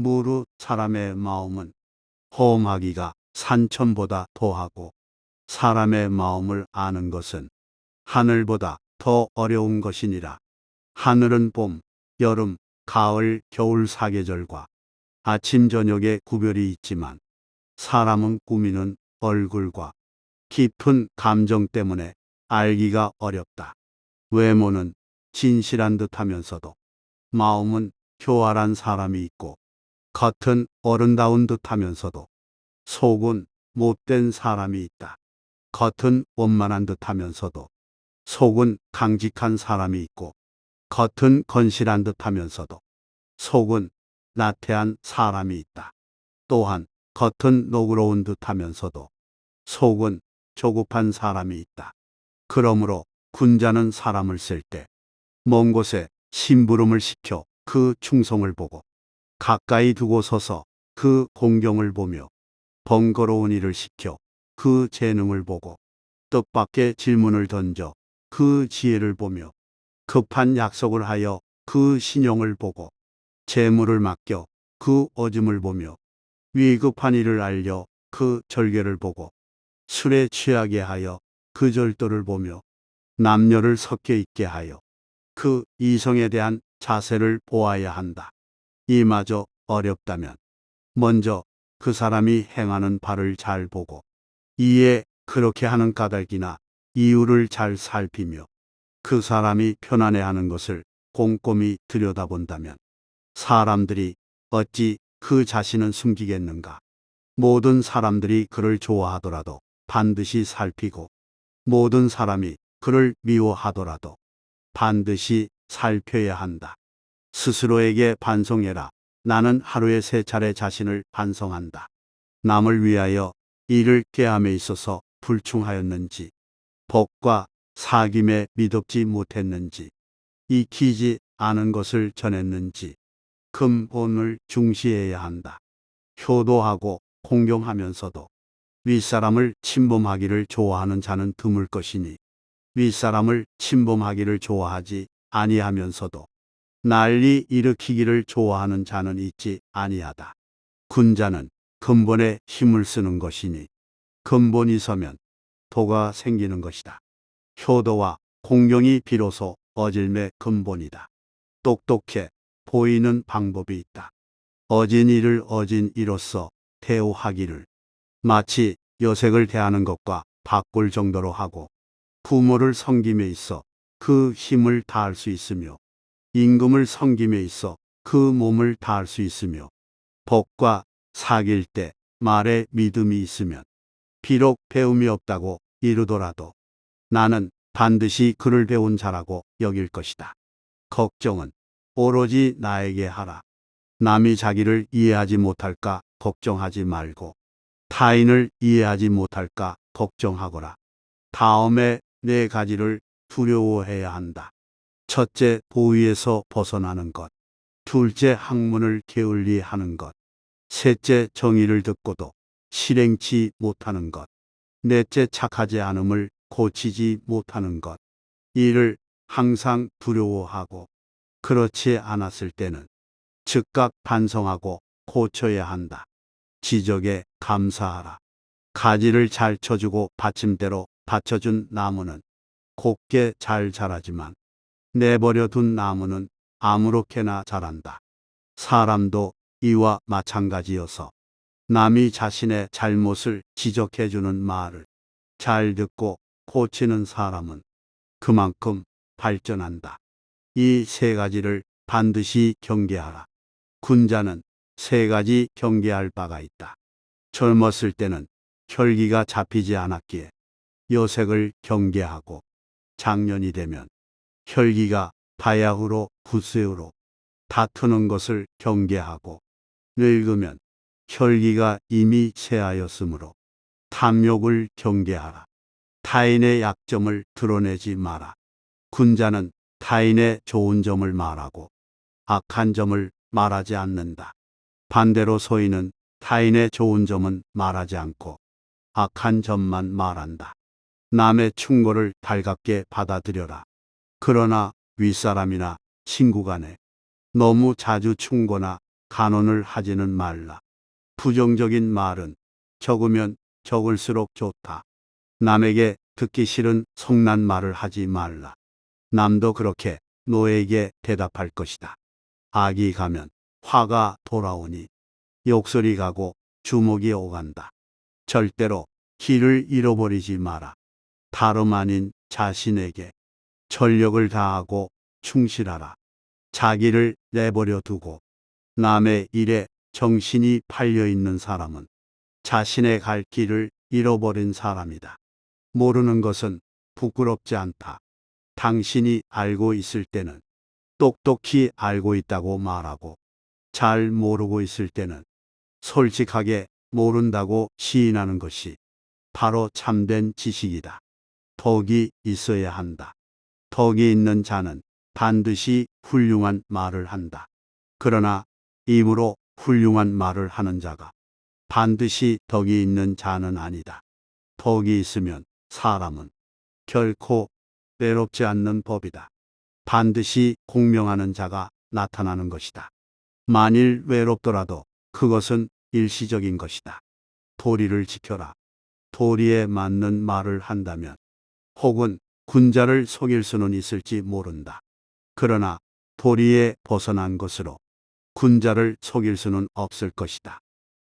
무릇 사람의 마음은 험하기가 산천보다 더하고 사람의 마음을 아는 것은 하늘보다 더 어려운 것이니라. 하늘은 봄, 여름, 가을, 겨울 사계절과 아침 저녁의 구별이 있지만 사람은 꾸미는 얼굴과 깊은 감정 때문에 알기가 어렵다. 외모는 진실한 듯하면서도 마음은 교활한 사람이 있고 겉은 어른다운 듯하면서도 속은 못된 사람이 있다. 겉은 원만한 듯하면서도 속은 강직한 사람이 있고 겉은 건실한 듯하면서도 속은 나태한 사람이 있다. 또한 겉은 너그러운 듯하면서도 속은 조급한 사람이 있다. 그러므로 군자는 사람을 쓸 때 먼 곳에 심부름을 시켜 그 충성을 보고 가까이 두고 서서 그 공경을 보며 번거로운 일을 시켜 그 재능을 보고 뜻밖의 질문을 던져 그 지혜를 보며 급한 약속을 하여 그 신용을 보고 재물을 맡겨 그 어짐을 보며 위급한 일을 알려 그 절개를 보고 술에 취하게 하여 그 절도를 보며 남녀를 섞여 있게 하여 그 이성에 대한 자세를 보아야 한다. 이마저 어렵다면 먼저 그 사람이 행하는 바를 잘 보고 이에 그렇게 하는 까닭이나 이유를 잘 살피며 그 사람이 편안해하는 것을 꼼꼼히 들여다본다면 사람들이 어찌 그 자신은 숨기겠는가. 모든 사람들이 그를 좋아하더라도 반드시 살피고 모든 사람이 그를 미워하더라도 반드시 살펴야 한다. 스스로에게 반성해라. 나는 하루에 3차례 자신을 반성한다. 남을 위하여 이를 꾀함에 있어서 불충하였는지, 복과 사귐에 미덥지 못했는지, 익히지 않은 것을 전했는지, 근본을 중시해야 한다. 효도하고 공경하면서도 윗사람을 침범하기를 좋아하는 자는 드물 것이니 윗사람을 침범하기를 좋아하지 아니하면서도 난리 일으키기를 좋아하는 자는 있지 아니하다. 군자는 근본에 힘을 쓰는 것이니 근본이 서면 도가 생기는 것이다. 효도와 공경이 비로소 어질매 근본이다. 똑똑해 보이는 방법이 있다. 어진 이를 어진 이로서 대우하기를 마치 여색을 대하는 것과 바꿀 정도로 하고 부모를 섬김에 있어 그 힘을 다할 수 있으며 임금을 섬김에 있어 그 몸을 다할 수 있으며 복과 사귈 때 말에 믿음이 있으면 비록 배움이 없다고 이르더라도 나는 반드시 그를 배운 자라고 여길 것이다. 걱정은 오로지 나에게 하라. 남이 자기를 이해하지 못할까 걱정하지 말고 타인을 이해하지 못할까 걱정하거라. 다음에 4가지를 두려워해야 한다. 첫째, 보위에서 벗어나는 것. 둘째, 학문을 게을리하는 것. 셋째, 정의를 듣고도 실행치 못하는 것. 넷째, 착하지 않음을 고치지 못하는 것. 이를 항상 두려워하고 그렇지 않았을 때는 즉각 반성하고 고쳐야 한다. 지적에 감사하라. 가지를 잘 쳐주고 받침대로 받쳐준 나무는 곱게 잘 자라지만 내버려 둔 나무는 아무렇게나 자란다. 사람도 이와 마찬가지여서 남이 자신의 잘못을 지적해주는 말을 잘 듣고 고치는 사람은 그만큼 발전한다. 이 3가지를 반드시 경계하라. 군자는 3가지 경계할 바가 있다. 젊었을 때는 혈기가 잡히지 않았기에 여색을 경계하고 장년이 되면 혈기가 바야흐로 굿쇠우로 다투는 것을 경계하고 늙으면 혈기가 이미 쇠하였으므로 탐욕을 경계하라. 타인의 약점을 드러내지 마라. 군자는 타인의 좋은 점을 말하고 악한 점을 말하지 않는다. 반대로 소인은 타인의 좋은 점은 말하지 않고 악한 점만 말한다. 남의 충고를 달갑게 받아들여라. 그러나 윗사람이나 친구 간에 너무 자주 충고나 간언을 하지는 말라. 부정적인 말은 적으면 적을수록 좋다. 남에게 듣기 싫은 성난 말을 하지 말라. 남도 그렇게 너에게 대답할 것이다. 악이 가면 화가 돌아오니 욕설이 가고 주먹이 오간다. 절대로 길을 잃어버리지 마라. 다름 아닌 자신에게 전력을 다하고 충실하라. 자기를 내버려 두고 남의 일에 정신이 팔려 있는 사람은 자신의 갈 길을 잃어버린 사람이다. 모르는 것은 부끄럽지 않다. 당신이 알고 있을 때는 똑똑히 알고 있다고 말하고 잘 모르고 있을 때는 솔직하게 모른다고 시인하는 것이 바로 참된 지식이다. 덕이 있어야 한다. 덕이 있는 자는 반드시 훌륭한 말을 한다. 그러나 입으로 훌륭한 말을 하는 자가 반드시 덕이 있는 자는 아니다. 덕이 있으면 사람은 결코 외롭지 않는 법이다. 반드시 공명하는 자가 나타나는 것이다. 만일 외롭더라도 그것은 일시적인 것이다. 도리를 지켜라. 도리에 맞는 말을 한다면 혹은 군자를 속일 수는 있을지 모른다. 그러나 도리에 벗어난 것으로 군자를 속일 수는 없을 것이다.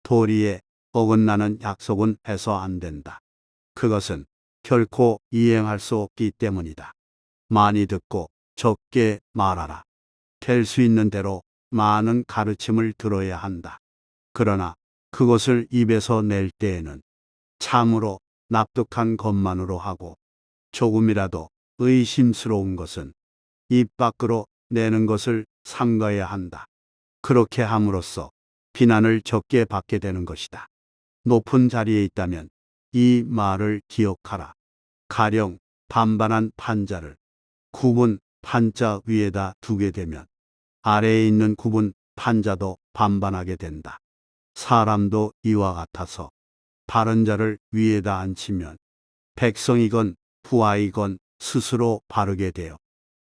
도리에 어긋나는 약속은 해서 안 된다. 그것은 결코 이행할 수 없기 때문이다. 많이 듣고 적게 말하라. 될 수 있는 대로 많은 가르침을 들어야 한다. 그러나 그것을 입에서 낼 때에는 참으로 납득한 것만으로 하고 조금이라도 의심스러운 것은 입 밖으로 내는 것을 삼가야 한다. 그렇게 함으로써 비난을 적게 받게 되는 것이다. 높은 자리에 있다면 이 말을 기억하라. 가령 반반한 판자를 굽은 판자 위에다 두게 되면 아래에 있는 굽은 판자도 반반하게 된다. 사람도 이와 같아서 바른 자를 위에다 앉히면 백성이건 부하이건 스스로 바르게 되어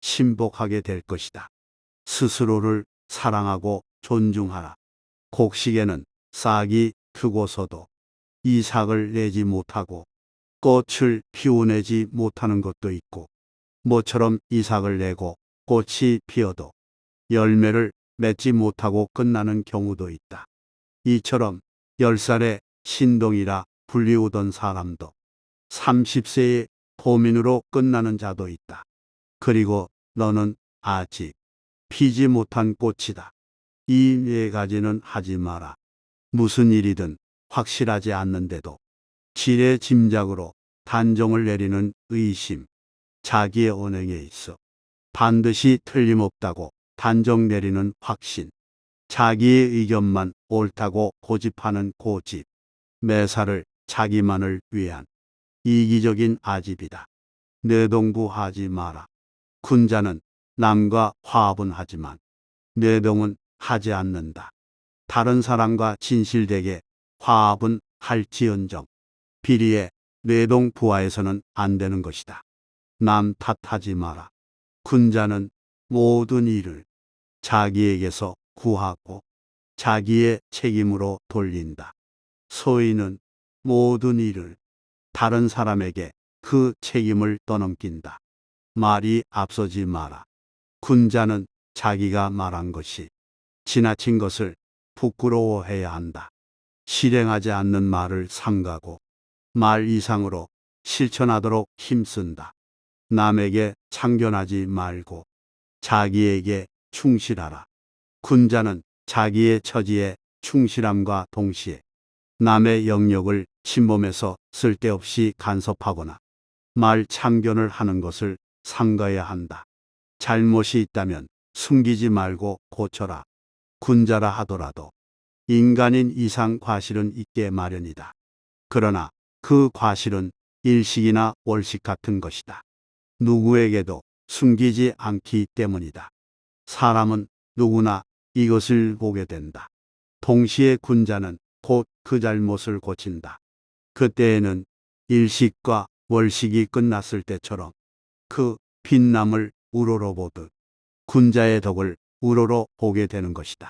신복하게 될 것이다. 스스로를 사랑하고 존중하라. 곡식에는 싹이 트고서도 이삭을 내지 못하고 꽃을 피워내지 못하는 것도 있고 모처럼 이삭을 내고 꽃이 피어도 열매를 맺지 못하고 끝나는 경우도 있다. 이처럼 10살의 신동이라 불리우던 사람도 30세의 범인으로 끝나는 자도 있다. 그리고 너는 아직 피지 못한 꽃이다. 이 네 가지는 하지 마라. 무슨 일이든 확실하지 않는데도 지레 짐작으로 단정을 내리는 의심, 자기의 언행에 있어 반드시 틀림없다고 단정 내리는 확신, 자기의 의견만 옳다고 고집하는 고집, 매사를 자기만을 위한 이기적인 아집이다. 내동부하지 마라. 군자는 남과 화합은 하지만 내동은 하지 않는다. 다른 사람과 진실되게 화합은 할지언정 비리에 내동부하에서는 안 되는 것이다. 남 탓하지 마라. 군자는 모든 일을 자기에게서 구하고 자기의 책임으로 돌린다. 소인은 모든 일을 다른 사람에게 그 책임을 떠넘긴다. 말이 앞서지 마라. 군자는 자기가 말한 것이 지나친 것을 부끄러워해야 한다. 실행하지 않는 말을 삼가고 말 이상으로 실천하도록 힘쓴다. 남에게 참견하지 말고 자기에게 충실하라. 군자는 자기의 처지에 충실함과 동시에 남의 영역을 침범해서 쓸데없이 간섭하거나 말 참견을 하는 것을 삼가야 한다. 잘못이 있다면 숨기지 말고 고쳐라. 군자라 하더라도 인간인 이상 과실은 있게 마련이다. 그러나 그 과실은 일식이나 월식 같은 것이다. 누구에게도 숨기지 않기 때문이다. 사람은 누구나 이것을 보게 된다. 동시에 군자는 곧 그 잘못을 고친다. 그때에는 일식과 월식이 끝났을 때처럼 그 빛남을 우러러 보듯 군자의 덕을 우러러 보게 되는 것이다.